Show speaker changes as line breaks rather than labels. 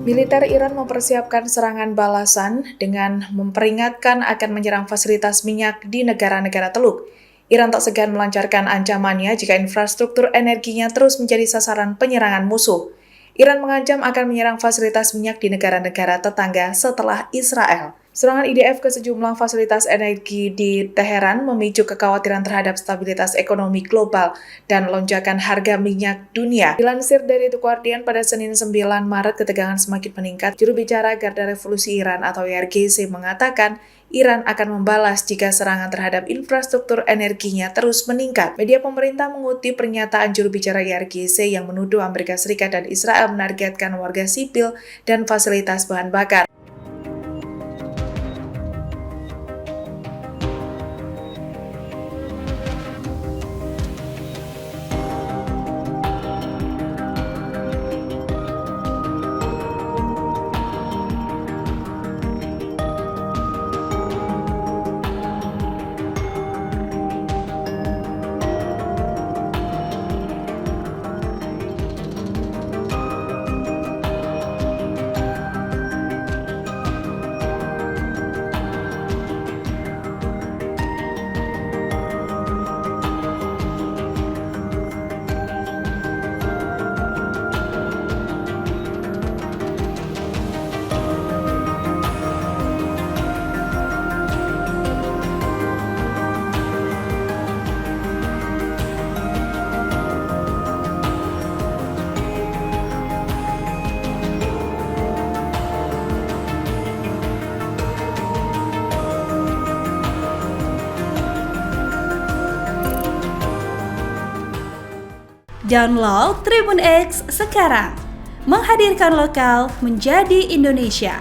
Militer Iran mempersiapkan serangan balasan dengan memperingatkan akan menyerang fasilitas minyak di negara-negara Teluk. Iran tak segan melancarkan ancamannya jika infrastruktur energinya terus menjadi sasaran penyerangan musuh. Iran mengancam akan menyerang fasilitas minyak di negara-negara tetangga setelah Israel. Serangan IDF ke sejumlah fasilitas energi di Teheran memicu kekhawatiran terhadap stabilitas ekonomi global dan lonjakan harga minyak dunia. Dilansir dari The Guardian pada Senin 9 Maret, ketegangan semakin meningkat. Juru bicara Garda Revolusi Iran atau IRGC mengatakan Iran akan membalas jika serangan terhadap infrastruktur energinya terus meningkat. Media pemerintah mengutip pernyataan juru bicara IRGC yang menuduh Amerika Serikat dan Israel menargetkan warga sipil dan fasilitas bahan bakar.
Download Tribun X sekarang, menghadirkan lokal menjadi Indonesia.